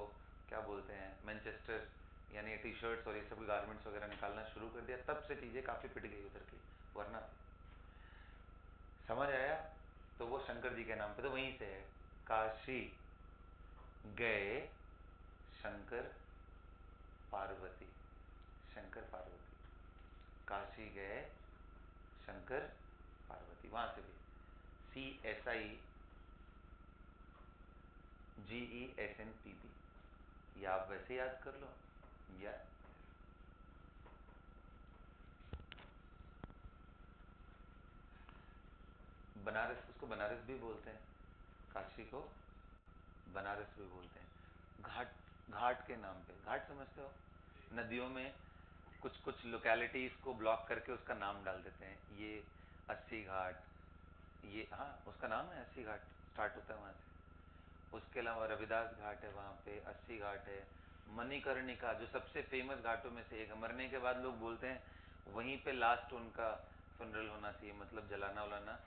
क्या बोलते हैं मैनचेस्टर, यानी टी शर्ट्स और ये सब गारमेंट्स वगैरह निकालना शुरू कर दिया, तब से चीज़ें काफ़ी पिट गई उधर की, वरना समझ आया। तो वो शंकर जी के नाम पे तो वहीं से है, काशी गए शंकर पार्वती, शंकर पार्वती, काशी गए शंकर पार्वती, वहां से भी CSIGESNPB, या आप वैसे याद कर लो, या बनारस, उसको बनारस भी बोलते हैं, काशी को बनारस भी बोलते हैं। घाट, घाट के नाम पे, घाट समझते हो, नदियों में कुछ कुछ लोकेलिटीज को ब्लॉक करके उसका नाम डाल देते हैं। ये 80 घाट, ये हाँ उसका नाम है 80 घाट, स्टार्ट होता है वहाँ से। उसके अलावा रविदास घाट है वहाँ पे, 80 घाट है। मणिकर्णिका जो सबसे फेमस घाटों में से एक है, मरने के बाद लोग बोलते हैं वहीं पे लास्ट उनका फनरल होना चाहिए, मतलब जलाना वलाना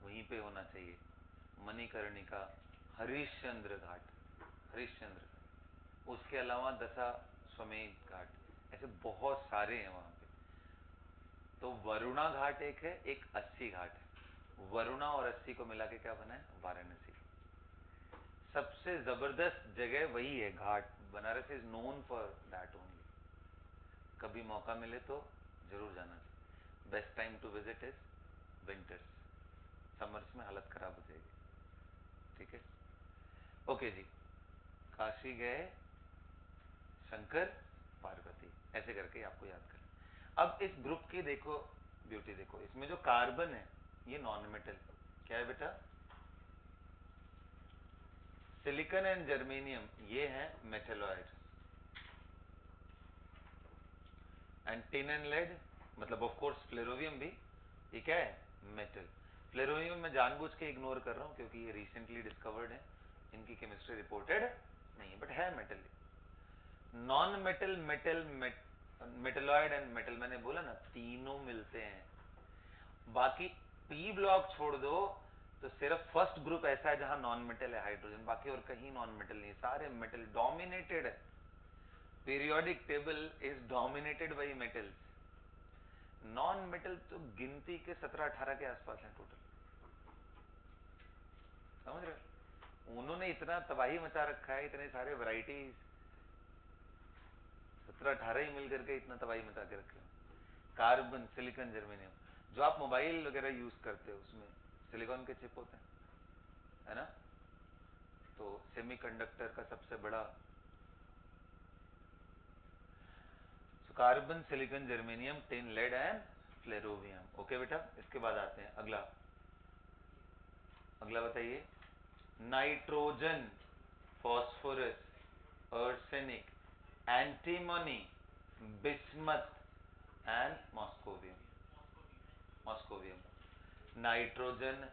वहीं पे होना चाहिए। मणिकर्णिका, हरिश्चंद्र घाट, हरिश्चंद्र, उसके अलावा दशा समेत घाट, ऐसे बहुत सारे हैं वहाँ पे। तो वरुणा घाट एक है, एक 80 घाट है। वरुणा और 80 को मिला के क्या बना है, वाराणसी। सबसे जबरदस्त जगह वही है ghat, Banaras is known for that only. कभी मौका मिले तो जरूर जाना चाहिए। Best time to visit is winters, summers में हालत खराब हो जाएगी, ठीक है। ओके जी, काशी गए शंकर पार्वती, ऐसे करके आपको याद करना। अब इस ग्रुप की देखो ब्यूटी, देखो इसमें जो कार्बन है ये नॉन मेटल, क्या है बेटा, सिलिकॉन एंड जर्मेनियम ये है metalloid, and tin and lead, मतलब ऑफ कोर्स फ्लेरोवियम भी, ये क्या है, मेटल। फ्लेरोवियम मैं जानबूझ के इग्नोर कर रहा हूँ क्योंकि ये रिसेंटली डिस्कवर्ड है, इनकी केमिस्ट्री रिपोर्टेड नहीं है, बट है metal. Non metal, metalloid and metal, मैंने बोला ना तीनों मिलते हैं। बाकी पी ब्लॉक छोड़ दो तो सिर्फ फर्स्ट ग्रुप ऐसा है जहां नॉन मेटल है, हाइड्रोजन, बाकी और कहीं नॉन मेटल नहीं, सारे मेटल डोमिनेटेड है। Periodic table is dominated by metals. Non metal तो गिनती के 17-18 के आसपास है टोटल, समझ रहे हो? उन्होंने इतना तबाही मचा रखा है, इतने सारे वैरायटीज, 17-18 ही मिल करके इतना तबाही मचा के रखे हो। कार्बन, सिलिकॉन, जर्मेनियम, जो आप मोबाइल वगैरह यूज करते हो उसमें सिलिकॉन के चिप होते हैं, है ना। तो सेमीकंडक्टर का सबसे बड़ा, carbon, silicon, germanium, tin, lead and flerovium. Okay बेटा, इसके बाद आते हैं अगला, अगला बताइए, nitrogen, phosphorus, arsenic, antimony, bismuth and moscovium, moscovium. Nitrogen,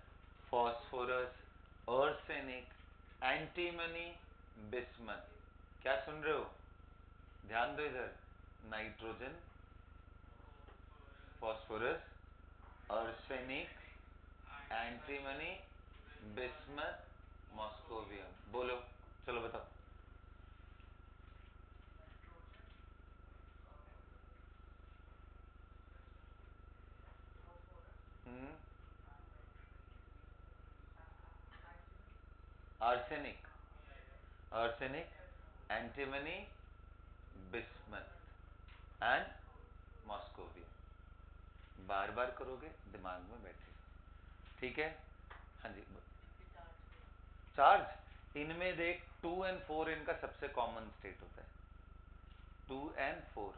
phosphorus, arsenic, antimony, bismuth. क्या सुन रहे हो? ध्यान दो इधर। Nitrogen, phosphorus, arsenic, antimony, bismuth, moscovium. बोलो, चलो बताओ। हम्म, arsenic, arsenic, antimony, bismuth and moscovium. बार बार करोगे दिमाग में बैठेगा, ठीक है? हाँ जी। चार्ज, इनमें देख 2 and 4 इनका सबसे कॉमन स्टेट होता है, 2 and 4।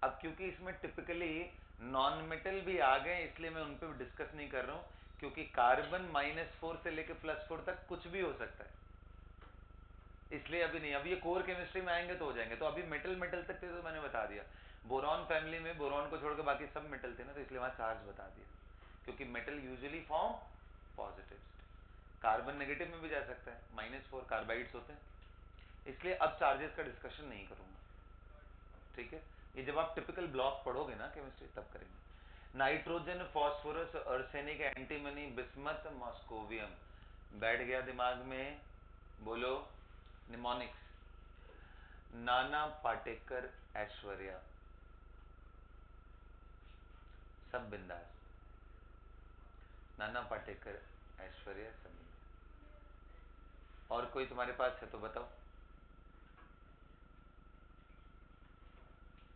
अब क्योंकि इसमें टिपिकली नॉन मेटल भी आ गए इसलिए मैं उन पर डिस्कस नहीं कर रहा हूं, क्योंकि कार्बन -4 से लेकर +4 तक कुछ भी हो सकता है, इसलिए अभी नहीं। अब ये कोर केमिस्ट्री में आएंगे तो हो जाएंगे। तो अभी मेटल मेटल तक थे तो मैंने बता दिया। बोरॉन फैमिली में बोरॉन को छोड़कर बाकी सब मेटल थे ना, तो इसलिए वहां चार्ज बता दिया, क्योंकि metal usually form positive. Carbon negative में भी जा सकता है, -4 कार्बाइड्स होते हैं, इसलिए अब चार्जेस का डिस्कशन नहीं करूंगा, ठीक है? ये जब आप टिपिकल ब्लॉक पढ़ोगे ना केमिस्ट्री तब करेंगे। Nitrogen, phosphorus, arsenic, antimony, bismuth, moscovium. बैठ गया दिमाग में? बोलो। निमोनिक्स, नाना पाटेकर, ऐश्वर्या, सब बिंदास। नाना पाटेकर, ऐश्वर्या, सब बिंदास। और कोई तुम्हारे पास है तो बताओ,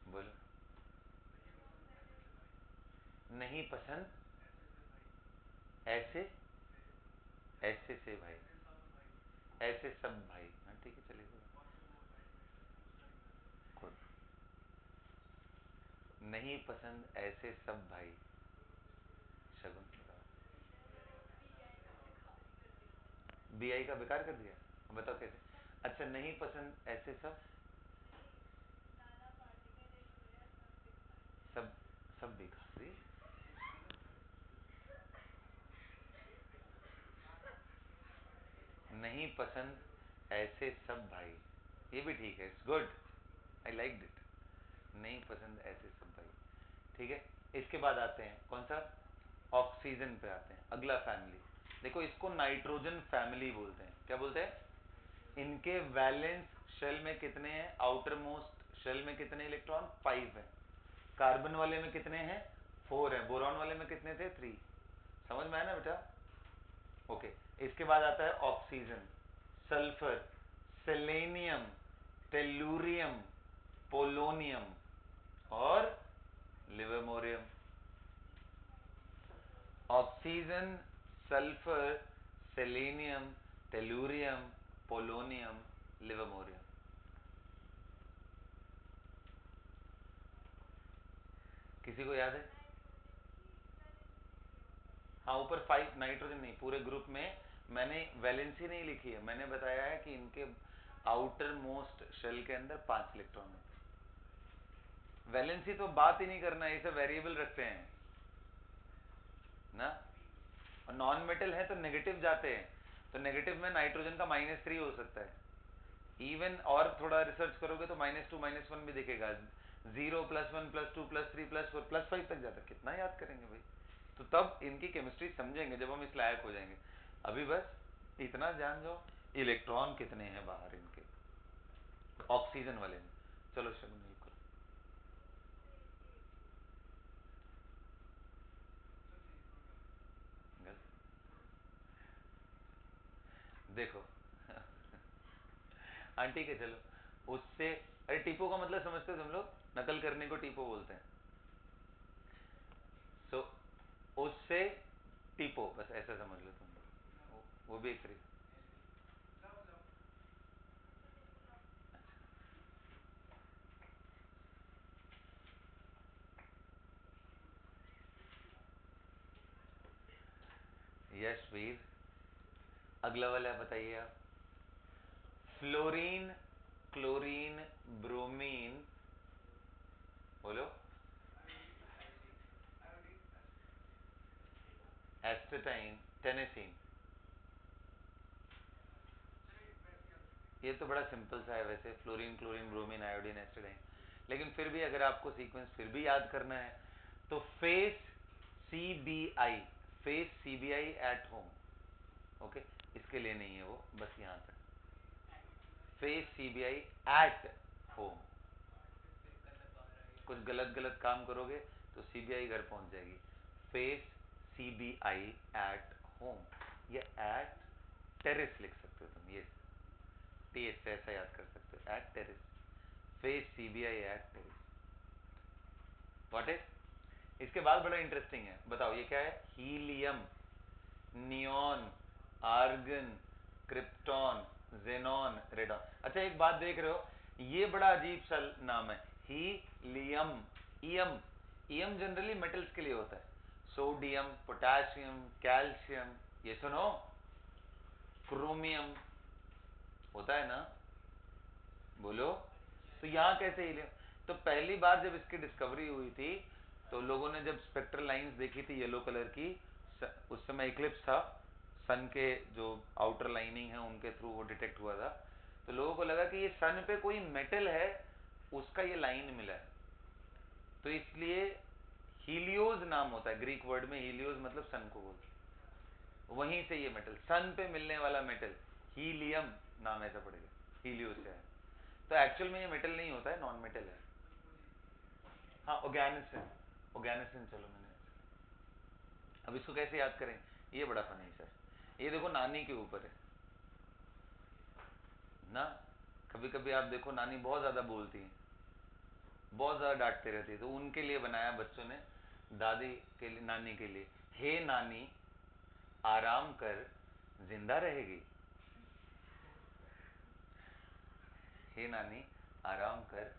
बोलो। नहीं पसंद ऐसे, ऐसे से भाई, ऐसे सब भाई। हाँ ठीक है, चलेगा। नहीं पसंद ऐसे सब भाई, शगुन बताओ। BI का बेकार कर दिया, बताओ कैसे? अच्छा, नहीं पसंद ऐसे सब, सब सब भिखारी। नहीं पसंद ऐसे सब भाई, ये भी ठीक है, it's good, I like it. नहीं पसंद ऐसे सब भाई, ठीक है। इसके बाद आते हैं कौन सा? ऑक्सीजन पे आते हैं, अगला फैमिली। देखो इसको नाइट्रोजन फैमिली बोलते हैं। क्या बोलते हैं? इनके वैलेंस शेल में कितने हैं? आउटर मोस्ट शेल में कितने इलेक्ट्रॉन? 5 है। कार्बन वाले में कितने हैं? 4 है। बोरॉन वाले में कितने थे? 3। समझ में आया ना बेटा? ओके। इसके बाद आता है oxygen, sulphur, selenium, tellurium, polonium और livermorium. Oxygen, sulphur, selenium, tellurium, polonium, livermorium. किसी को याद है? हाँ, ऊपर 5 नाइट्रोजन नहीं, पूरे ग्रुप में मैंने वैलेंसी नहीं लिखी है, मैंने बताया है कि इनके आउटर मोस्ट शेल के अंदर 5 इलेक्ट्रॉन होते हैं। वैलेंसी तो बात ही नहीं करना है, इसे वेरिएबल रखते हैं ना। और नॉन मेटल है तो नेगेटिव जाते हैं, तो नेगेटिव में नाइट्रोजन का -3 हो सकता है इवन। और थोड़ा रिसर्च करोगे तो -2 -1 भी दिखेगा। 0 +1 +2 +3 +4 +5 तक जाता है। कितना याद करेंगे भाई? तो तब इनकी केमिस्ट्री समझेंगे जब हम इस लायक हो जाएंगे। अभी बस इतना जान जाओ, इलेक्ट्रॉन कितने हैं बाहर इनके, ऑक्सीजन वाले में। चलो शगुन नहीं करो। देखो हाँ ठीक है, चलो उससे। अरे टीपो का मतलब समझते हो तुम लोग? नकल करने को टीपो बोलते हैं। सो उससे टीपो, बस ऐसा समझ लो तुम लोग, वो भी एक तरीका। यश वीर, अगला वाला बताइए आप। फ्लोरीन, क्लोरीन, ब्रोमीन, बोलो। एस्टेटाइन, टेनेसीन। ये तो बड़ा सिंपल सा है वैसे, fluorine, chlorine, bromine, iodine, acid, लेकिन फिर भी अगर आपको सीक्वेंस फिर भी याद करना है तो face CBI, face CBI at home, okay, इसके लिए नहीं है वो, बस यहाँ तक, फेस CBI एट होम। कुछ गलत गलत काम करोगे तो CBI घर पहुंच जाएगी। फेस CBI एट होम, या एट टेरेस लिख सकते हो तुम, ये टीएस से ऐसा याद कर सकते हो, at terrace, face CBI at terrace. What is, इसके बाद बड़ा इंटरेस्टिंग है, बताओ ये क्या है? Helium, neon, argon, krypton, xenon, radon. अच्छा एक बात देख रहे हो, ये बड़ा अजीब सा नाम है, हीलियम। ईयम, ईयम जनरली मेटल्स के लिए होता है, सोडियम, पोटेशियम, कैल्शियम, ये सुनो, क्रोमियम होता है ना, बोलो। तो यहाँ कैसे हीलियम? तो पहली बार जब इसकी डिस्कवरी हुई थी तो लोगों ने जब स्पेक्ट्रल लाइंस देखी थी येलो कलर की, उस समय इक्लिप्स था, सन के जो आउटर लाइनिंग है उनके थ्रू वो डिटेक्ट हुआ था, तो लोगों को लगा कि ये सन पे कोई मेटल है, उसका ये लाइन मिला है, तो इसलिए हीलियोज नाम होता है, ग्रीक वर्ड में हीलियोज मतलब सन को बोलते, वहीं से ये मेटल, सन पे मिलने वाला मेटल, हीलियम नाम ऐसा पड़ेगा, हीलियो से है। तो एक्चुअल में ये मेटल नहीं होता है, नॉन मेटल है। हाँ ऑर्गेनिसन, ऑर्गेनिसन, चलो मैंने, अब इसको कैसे याद करें, ये बड़ा फनी सर, ये देखो नानी के ऊपर है ना, कभी कभी आप देखो नानी बहुत ज्यादा बोलती है, बहुत ज्यादा डांटते रहती है, तो उनके लिए बनाया बच्चों ने, दादी के लिए, नानी के लिए, हे नानी आराम कर जिंदा रहेगी, हे नानी आराम कर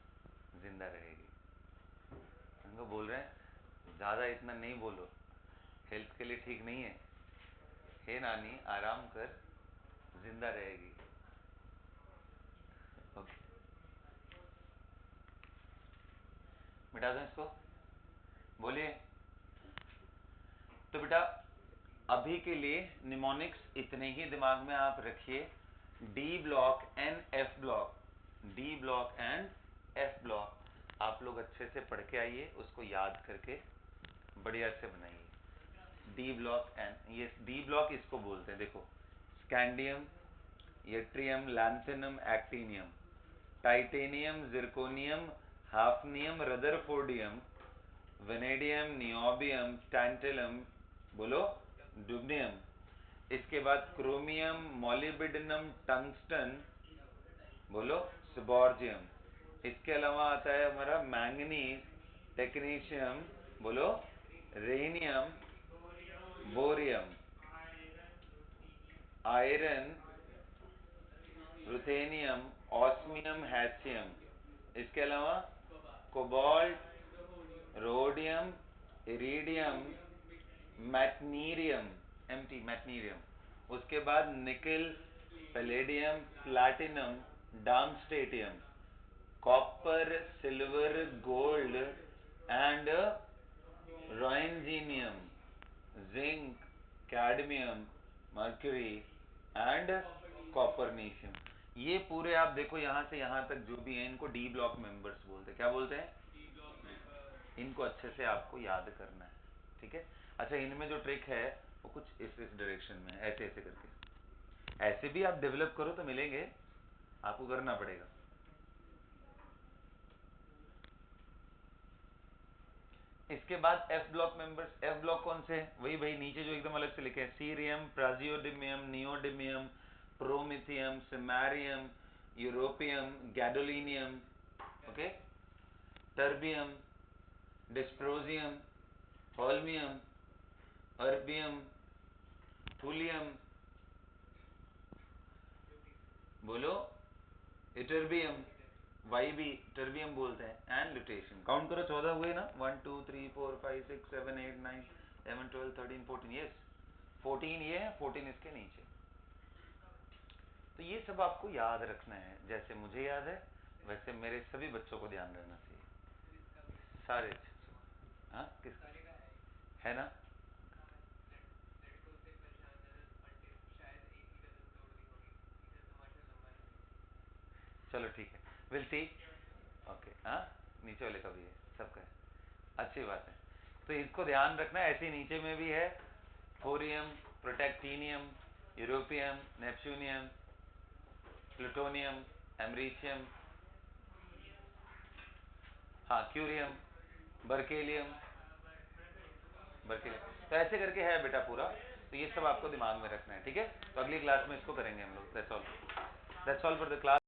जिंदा रहेगी। उनको बोल रहे हैं ज्यादा इतना नहीं बोलो, हेल्थ के लिए ठीक नहीं है, हे नानी आराम कर जिंदा रहेगी, ओके, मिटा दो इसको, बोलिए। तो बेटा अभी के लिए निमोनिक्स इतने ही दिमाग में आप रखिए, D block and F block, D block and F block आप लोग अच्छे से पढ़ के आइए, उसको याद करके बढ़िया से बनाइए। डी ब्लॉक एंड, ये डी ब्लॉक इसको बोलते हैं, देखो, scandium, yttrium, lanthanum, actinium, titanium, zirconium, hafnium, rutherfordium, vanadium, niobium, tantalum, बोलो, डुबनियम, इसके बाद क्रोमियम, मोलिबिडिनम, टंगस्टन, बोलो, सिबॉर्जियम, इसके अलावा आता है हमारा मैंगनीज, टेक्नीशियम, बोलो, rhenium, bohrium, iron, ruthenium, osmium, hassium, इसके अलावा cobalt, rhodium, iridium, meitnerium, MT meitnerium, उसके बाद nickel, palladium, platinum, darmstadtium, copper, silver, gold and roentgenium, zinc, cadmium, mercury and copernicium. ये पूरे आप देखो यहाँ से यहाँ तक जो भी हैं, इनको डी ब्लॉक मेंबर्स बोलते हैं, क्या बोलते हैं? इनको अच्छे से आपको याद करना है, ठीक है। अच्छा इनमें जो ट्रिक है वो कुछ इस डायरेक्शन में, ऐसे ऐसे करके, ऐसे भी आप डेवलप करो तो मिलेंगे, आपको करना पड़ेगा। इसके बाद F block members, F block कौन से हैं? वही भाई नीचे जो एकदम अलग से लिखे हैं, cerium, praseodymium, neodymium, promethium, samarium, europium, gadolinium, okay, terbium, dysprosium, holmium, erbium, thulium, बोलो, इटर्बियम, वाई भी टर्बियम बोलते हैं, एंड लुटेशियम। काउंट करो, 14 हुए ना, 1 2 3 4 5 6 7 8 9 11 12 13 14, यस 14 ये है, 14 इसके नीचे। तो ये सब आपको याद रखना है, जैसे मुझे याद है वैसे मेरे सभी बच्चों को ध्यान रहना चाहिए, सारे। हाँ किस है ना, चलो ठीक है, विल सी। ओके, हाँ नीचे वाले का भी है, सबका है, अच्छी बात है। तो इसको ध्यान रखना, ऐसे नीचे में भी है thorium, protactinium, europium, neptunium, plutonium, americium, हाँ क्यूरियम, बर्केलियम, बर्केलियम, तो ऐसे करके है बेटा पूरा। तो ये सब आपको दिमाग में रखना है, ठीक है। तो अगली क्लास में इसको करेंगे हम लोग। That's all for the class.